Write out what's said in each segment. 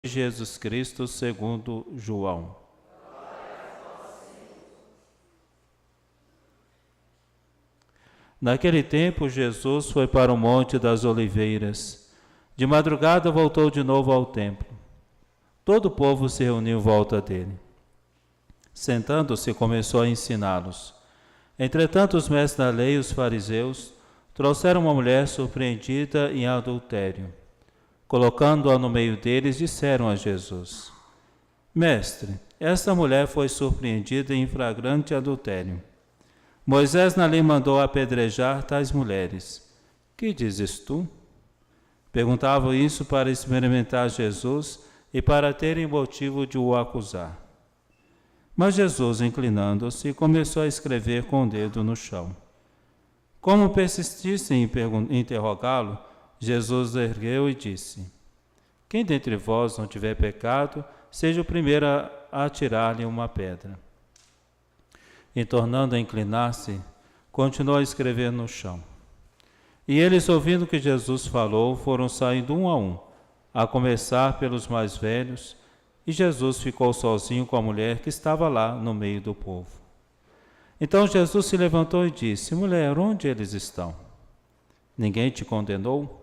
Jesus Cristo segundo João. Naquele tempo, Jesus foi para o Monte das Oliveiras. De madrugada voltou de novo ao templo. Todo o povo se reuniu em volta dele. Sentando-se, começou a ensiná-los. Entretanto, os mestres da lei e os fariseus trouxeram uma mulher surpreendida em adultério. Colocando-a no meio deles, disseram a Jesus: Mestre, esta mulher foi surpreendida em flagrante adultério. Moisés na lei mandou apedrejar tais mulheres. Que dizes tu? Perguntavam isso para experimentar Jesus e para terem motivo de o acusar. Mas Jesus, inclinando-se, começou a escrever com o dedo no chão. Como persistissem em interrogá-lo, Jesus ergueu e disse: Quem dentre vós não tiver pecado, seja o primeiro a atirar-lhe uma pedra. E tornando a inclinar-se, continuou a escrever no chão. E eles, ouvindo que Jesus falou, foram saindo um, a começar pelos mais velhos, e Jesus ficou sozinho com a mulher que estava lá no meio do povo. Então Jesus se levantou e disse: Mulher, onde eles estão? Ninguém te condenou?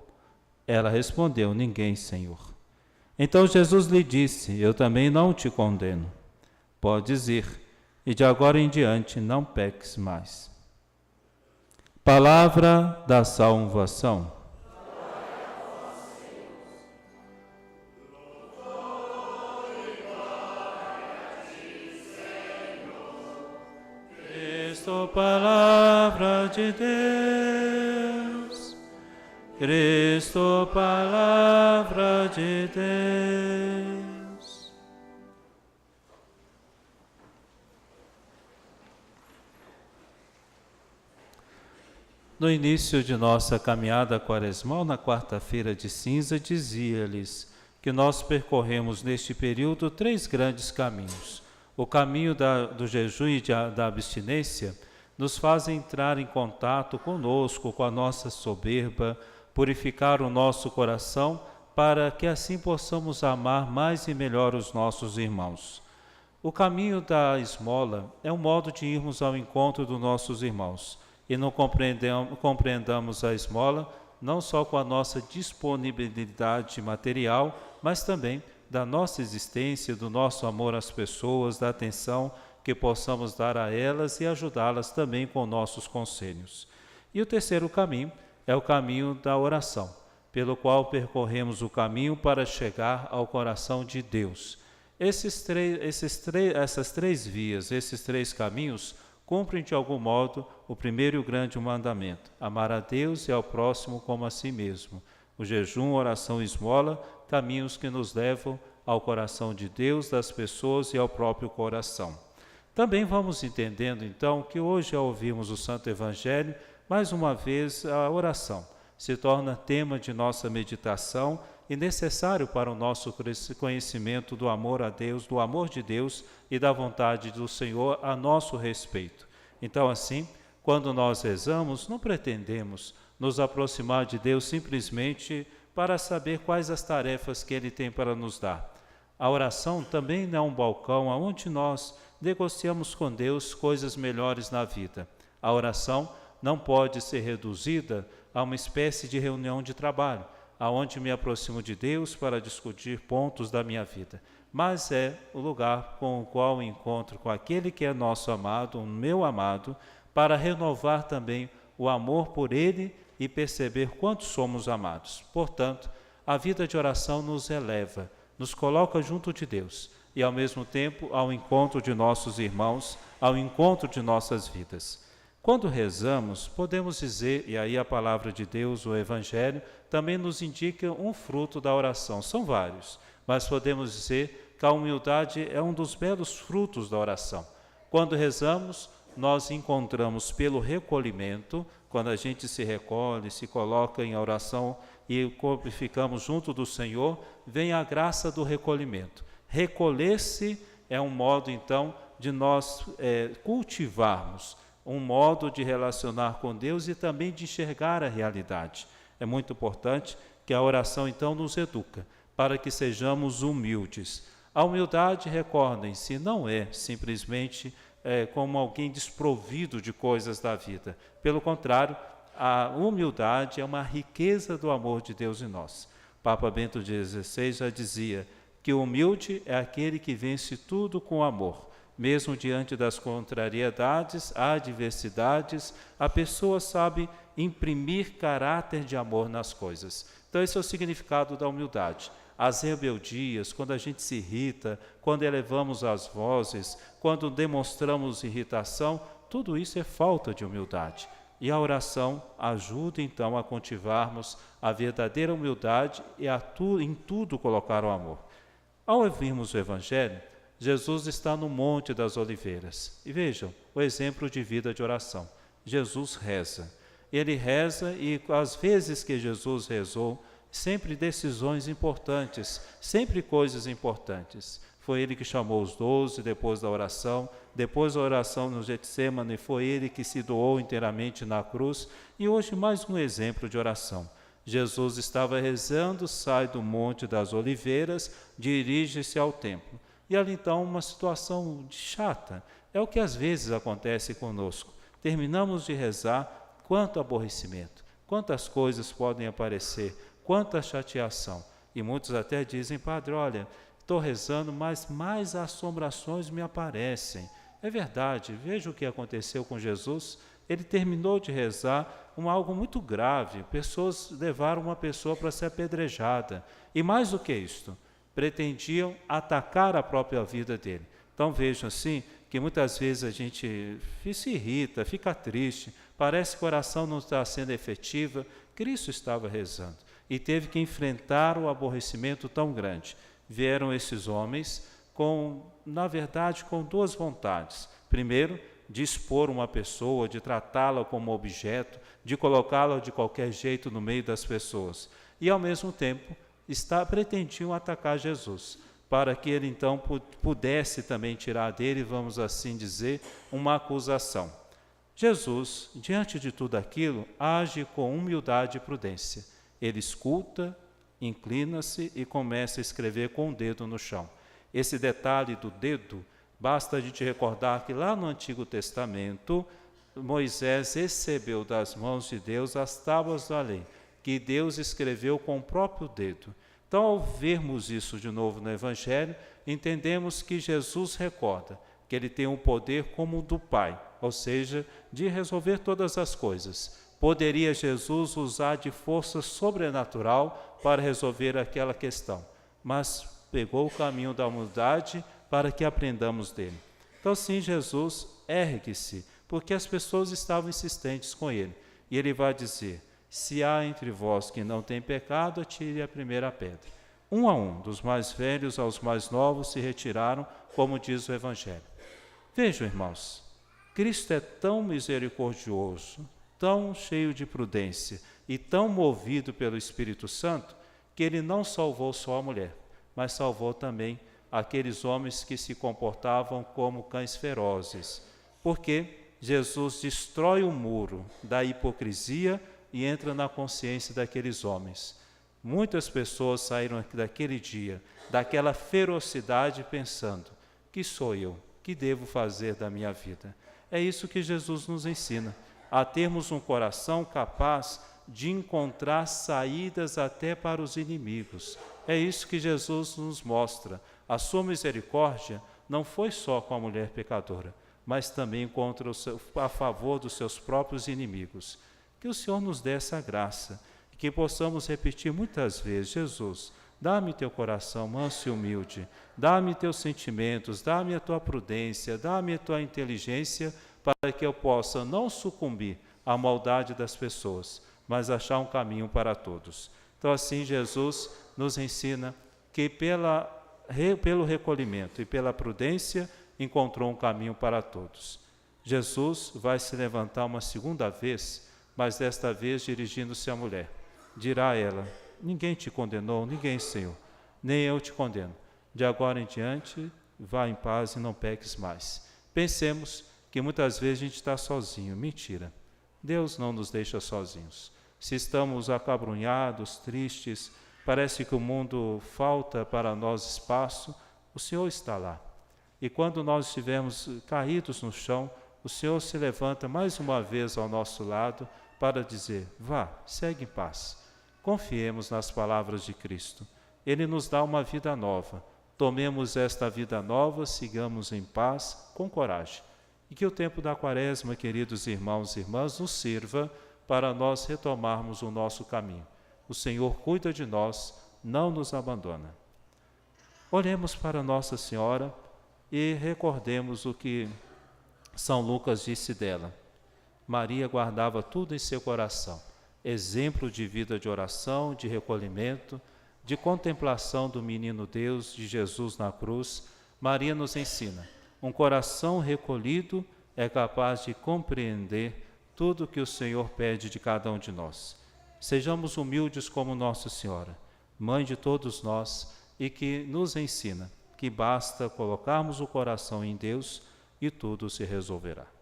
Ela respondeu: Ninguém, Senhor. Então Jesus lhe disse: Eu também não te condeno. Podes ir, e de agora em diante não peques mais. Palavra da salvação. Cristo, palavra de Deus. Cristo, palavra de Deus. No início de nossa caminhada quaresmal, na quarta-feira de cinza, dizia-lhes que nós percorremos neste período 3 grandes caminhos. O caminho do jejum e da abstinência nos faz entrar em contato conosco, com a nossa soberba, purificar o nosso coração, para que assim possamos amar mais e melhor os nossos irmãos. O caminho da esmola é um modo de irmos ao encontro dos nossos irmãos e não compreendamos a esmola não só com a nossa disponibilidade material, mas também da nossa existência, do nosso amor às pessoas, da atenção que possamos dar a elas e ajudá-las também com nossos conselhos. E o terceiro caminho é o caminho da oração, pelo qual percorremos o caminho para chegar ao coração de Deus. Essas três vias, esses 3 caminhos, cumprem de algum modo o primeiro e o grande mandamento: amar a Deus e ao próximo como a si mesmo. O jejum, oração e esmola, caminhos que nos levam ao coração de Deus, das pessoas e ao próprio coração. Também vamos entendendo, então, que hoje, ao ouvirmos o Santo Evangelho, mais uma vez a oração se torna tema de nossa meditação e necessário para o nosso conhecimento do amor a Deus, do amor de Deus e da vontade do Senhor a nosso respeito. Então, assim, quando nós rezamos, não pretendemos nos aproximar de Deus simplesmente para saber quais as tarefas que Ele tem para nos dar. A oração também não é um balcão onde nós negociamos com Deus coisas melhores na vida. A oração não pode ser reduzida a uma espécie de reunião de trabalho, aonde me aproximo de Deus para discutir pontos da minha vida, mas é o lugar com o qual encontro com aquele que é nosso amado, o meu amado, para renovar também o amor por Ele e perceber quanto somos amados. Portanto, a vida de oração nos eleva, nos coloca junto de Deus e, ao mesmo tempo, ao encontro de nossos irmãos, ao encontro de nossas vidas. Quando rezamos, podemos dizer, e aí a palavra de Deus, o Evangelho, também nos indica um fruto da oração. São vários, mas podemos dizer que a humildade é um dos belos frutos da oração. Quando rezamos, nós encontramos pelo recolhimento, quando a gente se recolhe, se coloca em oração e ficamos junto do Senhor, vem a graça do recolhimento. Recolher-se é um modo, então, de nós cultivarmos um modo de relacionar com Deus e também de enxergar a realidade. É muito importante que a oração, então, nos educa para que sejamos humildes. A humildade, recordem-se, não é simplesmente como alguém desprovido de coisas da vida. Pelo contrário, a humildade é uma riqueza do amor de Deus em nós. Papa Bento XVI já dizia que o humilde é aquele que vence tudo com amor. Mesmo diante das contrariedades, adversidades, a pessoa sabe imprimir caráter de amor nas coisas. Então esse é o significado da humildade. As rebeldias, quando a gente se irrita, quando elevamos as vozes, quando demonstramos irritação, tudo isso é falta de humildade. E a oração ajuda então a cultivarmos a verdadeira humildade e em tudo colocar o amor. Ao ouvirmos o Evangelho, Jesus está no Monte das Oliveiras. E vejam, o exemplo de vida de oração. Jesus reza. Ele reza e às vezes que Jesus rezou, sempre decisões importantes, sempre coisas importantes. Foi ele que chamou os 12 depois da oração no Getsêmani, foi ele que se doou inteiramente na cruz. E hoje mais um exemplo de oração. Jesus estava rezando, sai do Monte das Oliveiras, dirige-se ao templo. E ali então uma situação chata, é o que às vezes acontece conosco. Terminamos de rezar, quanto aborrecimento, quantas coisas podem aparecer, quanta chateação. E muitos até dizem, padre, olha, estou rezando, mas mais assombrações me aparecem. É verdade, veja o que aconteceu com Jesus. Ele terminou de rezar algo muito grave. Pessoas levaram uma pessoa para ser apedrejada. E mais do que isto, pretendiam atacar a própria vida dele. Então vejam assim, que muitas vezes a gente se irrita, fica triste, parece que a oração não está sendo efetiva. Cristo estava rezando e teve que enfrentar o aborrecimento tão grande. Vieram esses homens na verdade, com duas vontades. Primeiro, de expor uma pessoa, de tratá-la como objeto, de colocá-la de qualquer jeito no meio das pessoas. E, ao mesmo tempo, pretendiam atacar Jesus, para que ele então pudesse também tirar dele, vamos assim dizer, uma acusação. Jesus, diante de tudo aquilo, age com humildade e prudência. Ele escuta, inclina-se e começa a escrever com o dedo no chão. Esse detalhe do dedo, basta a gente recordar que lá no Antigo Testamento, Moisés recebeu das mãos de Deus as tábuas da lei, que Deus escreveu com o próprio dedo. Então, ao vermos isso de novo no Evangelho, entendemos que Jesus recorda que ele tem um poder como o do Pai, ou seja, de resolver todas as coisas. Poderia Jesus usar de força sobrenatural para resolver aquela questão, mas pegou o caminho da humildade para que aprendamos dele. Então, sim, Jesus ergue-se, porque as pessoas estavam insistentes com ele. E ele vai dizer, se há entre vós que não tem pecado, atire a primeira pedra. Um a um, dos mais velhos aos mais novos, se retiraram, como diz o Evangelho. Vejam, irmãos, Cristo é tão misericordioso, tão cheio de prudência e tão movido pelo Espírito Santo, que ele não salvou só a mulher, mas salvou também aqueles homens que se comportavam como cães ferozes, porque Jesus destrói o muro da hipocrisia e entra na consciência daqueles homens. Muitas pessoas saíram daquele dia, daquela ferocidade, pensando, que sou eu? Que devo fazer da minha vida? É isso que Jesus nos ensina, a termos um coração capaz de encontrar saídas até para os inimigos. É isso que Jesus nos mostra. A sua misericórdia não foi só com a mulher pecadora, mas também a favor dos seus próprios inimigos. Que o Senhor nos dê essa graça, e que possamos repetir muitas vezes, Jesus, dá-me teu coração manso e humilde, dá-me teus sentimentos, dá-me a tua prudência, dá-me a tua inteligência, para que eu possa não sucumbir à maldade das pessoas, mas achar um caminho para todos. Então, assim, Jesus nos ensina que pelo recolhimento e pela prudência encontrou um caminho para todos. Jesus vai se levantar uma segunda vez, mas desta vez dirigindo-se à mulher. Dirá a ela, ninguém te condenou, ninguém, Senhor, nem eu te condeno. De agora em diante, vá em paz e não peques mais. Pensemos que muitas vezes a gente está sozinho. Mentira. Deus não nos deixa sozinhos. Se estamos acabrunhados, tristes, parece que o mundo falta para nós espaço, o Senhor está lá. E quando nós estivermos caídos no chão, o Senhor se levanta mais uma vez ao nosso lado para dizer: vá, segue em paz. Confiemos nas palavras de Cristo. Ele nos dá uma vida nova. Tomemos esta vida nova, sigamos em paz, com coragem. E que o tempo da Quaresma, queridos irmãos e irmãs, nos sirva para nós retomarmos o nosso caminho. O Senhor cuida de nós, não nos abandona. Olhemos para Nossa Senhora e recordemos o que São Lucas disse dela. Maria guardava tudo em seu coração, exemplo de vida de oração, de recolhimento, de contemplação do menino Deus, de Jesus na cruz. Maria nos ensina, um coração recolhido é capaz de compreender tudo o que o Senhor pede de cada um de nós. Sejamos humildes como Nossa Senhora, Mãe de todos nós, e que nos ensina que basta colocarmos o coração em Deus e tudo se resolverá.